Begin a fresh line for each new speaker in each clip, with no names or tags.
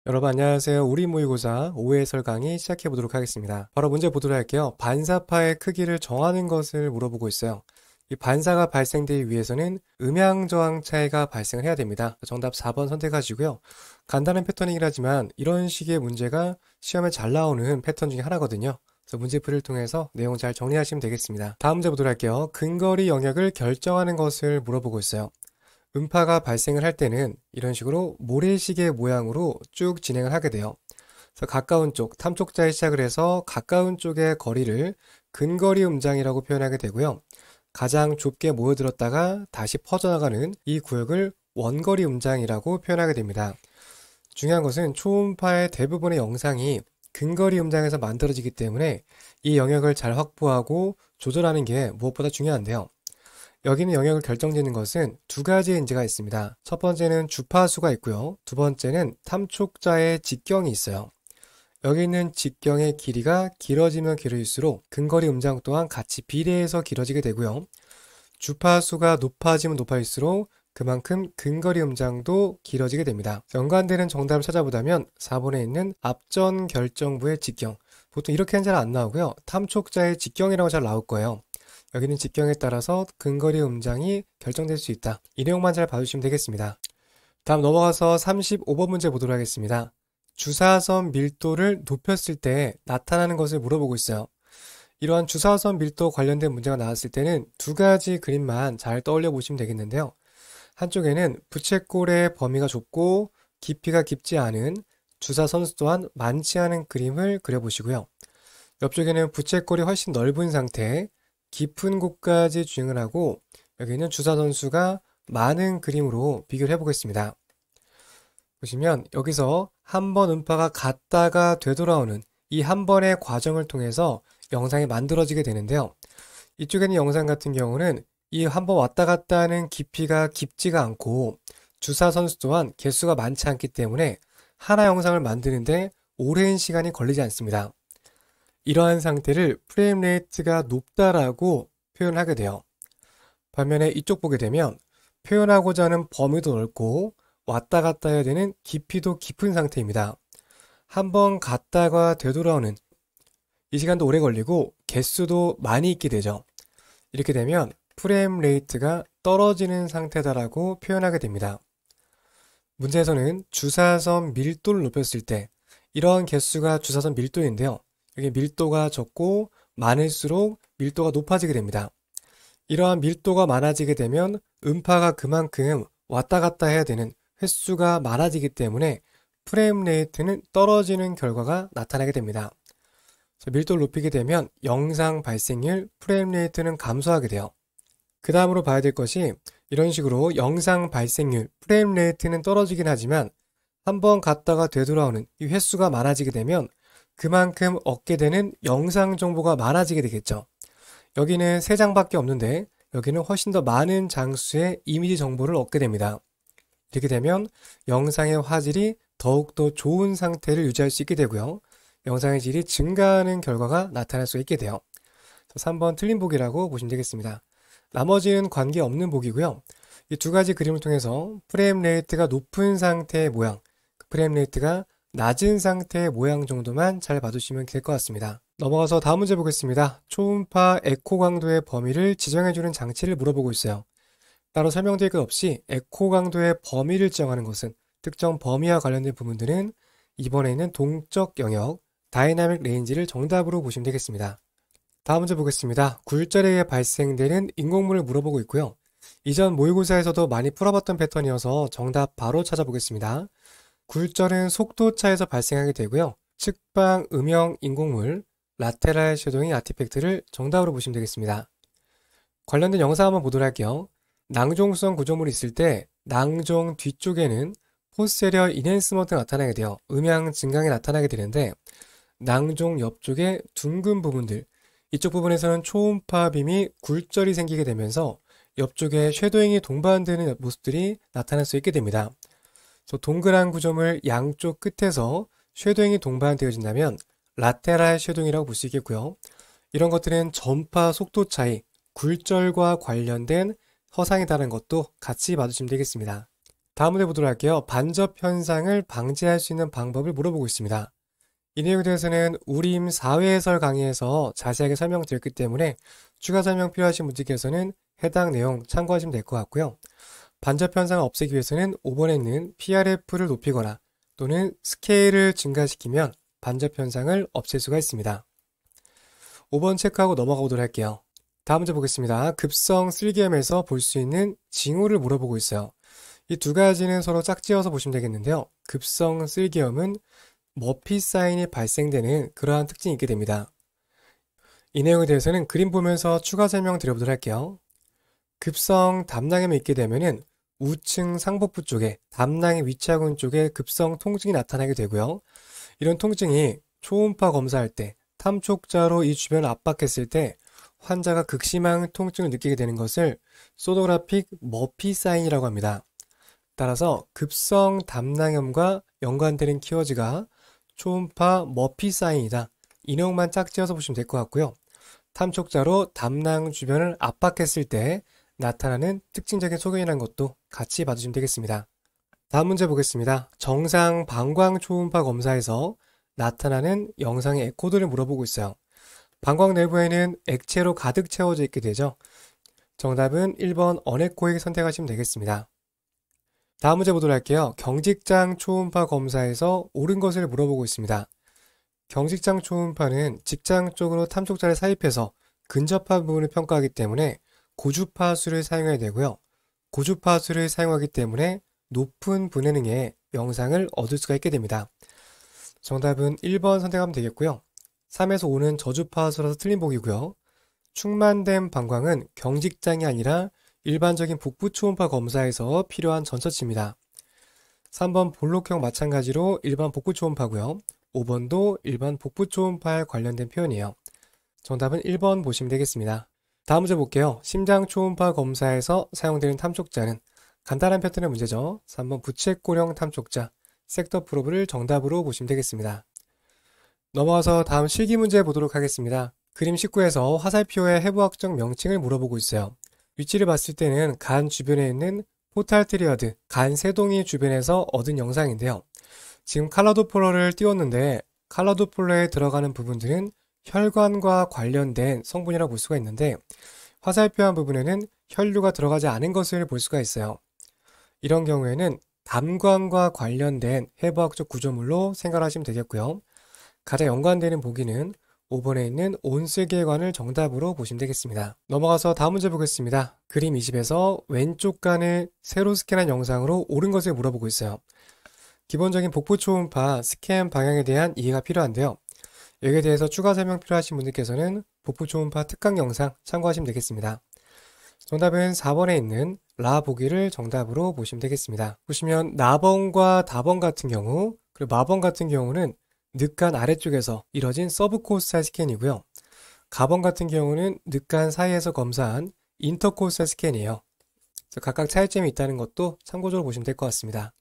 여러분 안녕하세요. 우리 모의고사 5회 강의 시작해 보도록 하겠습니다. 바로 문제 보도록 할게요. 반사파의 크기를 정하는 것을 물어보고 있어요. 이 반사가 발생되기 위해서는 음향저항 차이가 발생을 해야 됩니다. 정답 4번 선택하시고요. 간단한 패턴이긴 하지만 이런 식의 문제가 시험에 잘 나오는 패턴 중에 하나거든요. 그래서 문제풀이를 통해서 내용 잘 정리하시면 되겠습니다. 다음 문제 보도록 할게요. 근거리 영역을 결정하는 것을 물어보고 있어요. 음파가 발생을 할 때는 이런 식으로 모래시계 모양으로 쭉 진행을 하게 돼요. 그래서 가까운 쪽, 탐촉자에 시작을 해서 가까운 쪽의 거리를 근거리 음장이라고 표현하게 되고요. 가장 좁게 모여들었다가 다시 퍼져나가는 이 구역을 원거리 음장이라고 표현하게 됩니다. 중요한 것은 초음파의 대부분의 영상이 근거리 음장에서 만들어지기 때문에 이 영역을 잘 확보하고 조절하는 게 무엇보다 중요한데요. 여기는 영역을 결정짓는 것은 두 가지의 인지가 있습니다. 첫 번째는 주파수가 있고요. 두 번째는 탐촉자의 직경이 있어요. 여기 있는 직경의 길이가 길어지면 길어질수록 근거리 음장 또한 같이 비례해서 길어지게 되고요. 주파수가 높아지면 높아질수록 그만큼 근거리 음장도 길어지게 됩니다. 연관되는 정답을 찾아보자면 4번에 있는 앞전 결정부의 직경. 보통 이렇게는 잘 안 나오고요. 탐촉자의 직경이라고 잘 나올 거예요. 여기는 직경에 따라서 근거리 음장이 결정될 수 있다. 이 내용만 잘 봐주시면 되겠습니다. 다음 넘어가서 35번 문제 보도록 하겠습니다. 주사선 밀도를 높였을 때 나타나는 것을 물어보고 있어요. 이러한 주사선 밀도 관련된 문제가 나왔을 때는 두 가지 그림만 잘 떠올려 보시면 되겠는데요. 한쪽에는 부채꼴의 범위가 좁고 깊이가 깊지 않은 주사선수 또한 많지 않은 그림을 그려보시고요. 옆쪽에는 부채꼴이 훨씬 넓은 상태, 깊은 곳까지 주행을 하고 여기는 주사선수가 많은 그림으로 비교를 해보겠습니다. 보시면 여기서 한 번 음파가 갔다가 되돌아오는 이 한 번의 과정을 통해서 영상이 만들어지게 되는데요. 이쪽에 있는 영상 같은 경우는 이 한 번 왔다 갔다 하는 깊이가 깊지가 않고 주사선수 또한 개수가 많지 않기 때문에 하나 영상을 만드는데 오랜 시간이 걸리지 않습니다. 이러한 상태를 프레임 레이트가 높다라고 표현하게 돼요. 반면에 이쪽 보게 되면 표현하고자 하는 범위도 넓고 왔다 갔다 해야 되는 깊이도 깊은 상태입니다. 한번 갔다가 되돌아오는 이 시간도 오래 걸리고 개수도 많이 있게 되죠. 이렇게 되면 프레임 레이트가 떨어지는 상태다라고 표현하게 됩니다. 문제에서는 주사선 밀도를 높였을 때 이러한 개수가 주사선 밀도인데요. 여기 밀도가 적고 많을수록 밀도가 높아지게 됩니다. 이러한 밀도가 많아지게 되면 음파가 그만큼 왔다 갔다 해야 되는 횟수가 많아지기 때문에 프레임 레이트는 떨어지는 결과가 나타나게 됩니다. 밀도를 높이게 되면 영상 발생률, 프레임 레이트는 감소하게 돼요. 그 다음으로 봐야 될 것이 이런 식으로 영상 발생률, 프레임 레이트는 떨어지긴 하지만 한번 갔다가 되돌아오는 이 횟수가 많아지게 되면 그만큼 얻게 되는 영상 정보가 많아지게 되겠죠. 여기는 3장밖에 없는데 여기는 훨씬 더 많은 장수의 이미지 정보를 얻게 됩니다. 이렇게 되면 영상의 화질이 더욱더 좋은 상태를 유지할 수 있게 되고요. 영상의 질이 증가하는 결과가 나타날 수 있게 돼요. 3번 틀린 보기라고 보시면 되겠습니다. 나머지는 관계없는 보기고요. 이 두 가지 그림을 통해서 프레임 레이트가 높은 상태의 모양, 프레임 레이트가 낮은 상태의 모양 정도만 잘 봐두시면 될 것 같습니다. 넘어가서 다음 문제 보겠습니다. 초음파 에코 강도의 범위를 지정해주는 장치를 물어보고 있어요. 따로 설명드릴 것 없이 에코 강도의 범위를 지정하는 것은 특정 범위와 관련된 부분들은 이번에 있는 동적 영역, 다이나믹 레인지를 정답으로 보시면 되겠습니다. 다음 문제 보겠습니다. 굴절에 의해 발생되는 인공물을 물어보고 있고요. 이전 모의고사에서도 많이 풀어봤던 패턴이어서 정답 바로 찾아보겠습니다. 굴절은 속도차에서 발생하게 되고요. 측방 음영 인공물, 라테랄 쉐도잉 아티팩트를 정답으로 보시면 되겠습니다. 관련된 영상 한번 보도록 할게요. 낭종성 구조물이 있을 때 낭종 뒤쪽에는 포스테리어 인핸스먼트가 나타나게 돼요. 음향 증강이 나타나게 되는데 낭종 옆쪽에 둥근 부분들, 이쪽 부분에서는 초음파 빔이 굴절이 생기게 되면서 옆쪽에 쉐도잉이 동반되는 모습들이 나타날 수 있게 됩니다. 동그란 구조물 양쪽 끝에서 쉐도잉이 동반되어진다면 라테랄 쉐도잉이라고 볼 수 있겠고요. 이런 것들은 전파 속도 차이, 굴절과 관련된 허상이다라는 것도 같이 봐주시면 되겠습니다. 다음 문제 보도록 할게요. 반접 현상을 방지할 수 있는 방법을 물어보고 있습니다. 이 내용에 대해서는 우림 4회 해설 강의에서 자세하게 설명드렸기 때문에 추가 설명 필요하신 분들께서는 해당 내용 참고하시면 될 것 같고요. 반접 현상을 없애기 위해서는 5번에 있는 PRF를 높이거나 또는 스케일을 증가시키면 반접 현상을 없앨 수가 있습니다. 5번 체크하고 넘어가 보도록 할게요. 다음 문제 보겠습니다. 급성 쓸기염에서 볼 수 있는 징후를 물어보고 있어요. 이 두 가지는 서로 짝지어서 보시면 되겠는데요. 급성 쓸기염은 머피 사인이 발생되는 그러한 특징이 있게 됩니다. 이 내용에 대해서는 그림 보면서 추가 설명 드려보도록 할게요. 급성 담낭염이 있게 되면은 우층 상복부 쪽에 담낭의 위차근 쪽에 급성 통증이 나타나게 되고요. 이런 통증이 초음파 검사할 때 탐촉자로 이 주변을 압박했을 때 환자가 극심한 통증을 느끼게 되는 것을 소노그래픽 머피 사인이라고 합니다. 따라서 급성 담낭염과 연관되는 키워드가 초음파 머피 사인이다. 이 내용만 짝지어서 보시면 될 것 같고요. 탐촉자로 담낭 주변을 압박했을 때 나타나는 특징적인 소견이라는 것도 같이 봐주시면 되겠습니다. 다음 문제 보겠습니다. 정상 방광 초음파 검사에서 나타나는 영상의 에코드를 물어보고 있어요. 방광 내부에는 액체로 가득 채워져 있게 되죠. 정답은 1번 어네코익 선택하시면 되겠습니다. 다음 문제 보도록 할게요. 경직장 초음파 검사에서 옳은 것을 물어보고 있습니다. 경직장 초음파는 직장 쪽으로 탐촉자를 삽입해서 근접한 부분을 평가하기 때문에 고주파수를 사용해야 되고요. 고주파수를 사용하기 때문에 높은 분해능의 영상을 얻을 수가 있게 됩니다. 정답은 1번 선택하면 되겠고요. 3에서 5는 저주파수라서 틀린 보기고요. 충만된 방광은 경직장이 아니라 일반적인 복부 초음파 검사에서 필요한 전처치입니다. 3번 볼록형 마찬가지로 일반 복부 초음파고요. 5번도 일반 복부 초음파에 관련된 표현이에요. 정답은 1번 보시면 되겠습니다. 다음 문제 볼게요. 심장 초음파 검사에서 사용되는 탐촉자는 간단한 패턴의 문제죠. 3번 부채꼴형 탐촉자, 섹터 프로브를 정답으로 보시면 되겠습니다. 넘어가서 다음 실기 문제 보도록 하겠습니다. 그림 19에서 화살표의 해부학적 명칭을 물어보고 있어요. 위치를 봤을 때는 간 주변에 있는 포탈트리어드, 간 세동이 주변에서 얻은 영상인데요. 지금 칼라도폴러를 띄웠는데 칼라도폴러에 들어가는 부분들은 혈관과 관련된 성분이라고 볼 수가 있는데 화살표한 부분에는 혈류가 들어가지 않은 것을 볼 수가 있어요. 이런 경우에는 담관과 관련된 해부학적 구조물로 생각하시면 되겠고요. 가장 연관되는 보기는 5번에 있는 온슬계관을 정답으로 보시면 되겠습니다. 넘어가서 다음 문제 보겠습니다. 그림 20에서 왼쪽 간을 세로 스캔한 영상으로 옳은 것을 물어보고 있어요. 기본적인 복부 초음파 스캔 방향에 대한 이해가 필요한데요. 여기에 대해서 추가 설명 필요하신 분들께서는 복부 초음파 특강 영상 참고하시면 되겠습니다. 정답은 4번에 있는 라 보기를 정답으로 보시면 되겠습니다. 보시면 나번 다번 같은 경우 그리고 마번 같은 경우는 늑간 아래쪽에서 이뤄진 서브코스탈 스캔이고요. 가번 같은 경우는 늑간 사이에서 검사한 인터코스탈 스캔이에요. 그래서 각각 차이점이 있다는 것도 참고적으로 보시면 될 것 같습니다.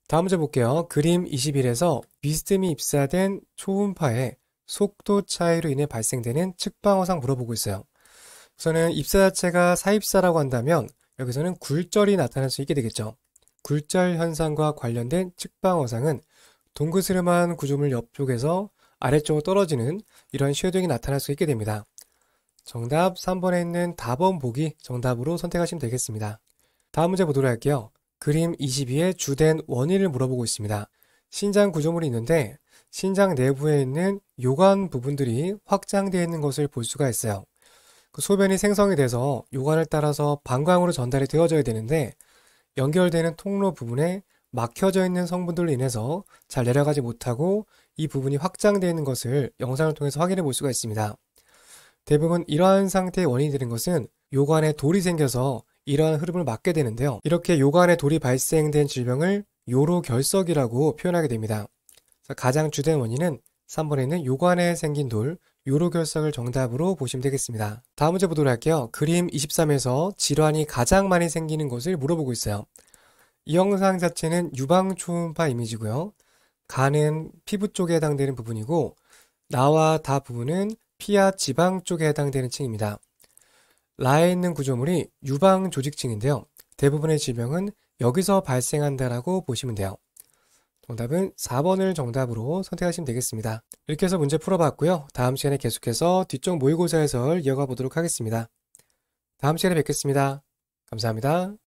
다음 문제 볼게요. 그림 21에서 비스듬히 입사된 초음파의 속도 차이로 인해 발생되는 측방허상 물어보고 있어요. 우선은 입사 자체가 사입사라고 한다면 여기서는 굴절이 나타날 수 있게 되겠죠. 굴절 현상과 관련된 측방허상은 동그스름한 구조물 옆쪽에서 아래쪽으로 떨어지는 이런 쉐도잉이 나타날 수 있게 됩니다. 정답 3번에 있는 다번 보기 정답으로 선택하시면 되겠습니다. 다음 문제 보도록 할게요. 그림 22의 주된 원인을 물어보고 있습니다. 신장 구조물이 있는데 신장 내부에 있는 요관 부분들이 확장되어 있는 것을 볼 수가 있어요. 그 소변이 생성이 돼서 요관을 따라서 방광으로 전달이 되어져야 되는데 연결되는 통로 부분에 막혀져 있는 성분들로 인해서 잘 내려가지 못하고 이 부분이 확장되어 있는 것을 영상을 통해서 확인해 볼 수가 있습니다. 대부분 이러한 상태의 원인이 되는 것은 요관에 돌이 생겨서 이러한 흐름을 막게 되는데요. 이렇게 요관에 돌이 발생된 질병을 요로결석이라고 표현하게 됩니다. 가장 주된 원인은 3번에 있는 요관에 생긴 돌, 요로결석을 정답으로 보시면 되겠습니다. 다음 문제 보도록 할게요. 그림 23에서 질환이 가장 많이 생기는 것을 물어보고 있어요. 이 영상 자체는 유방 초음파 이미지고요. 간은 피부 쪽에 해당되는 부분이고 나와 다 부분은 피하 지방 쪽에 해당되는 층입니다. 라에 있는 구조물이 유방 조직층인데요. 대부분의 질병은 여기서 발생한다라고 보시면 돼요. 정답은 4번을 정답으로 선택하시면 되겠습니다. 이렇게 해서 문제 풀어봤고요. 다음 시간에 계속해서 뒤쪽 모의고사 해설 이어가 보도록 하겠습니다. 다음 시간에 뵙겠습니다. 감사합니다.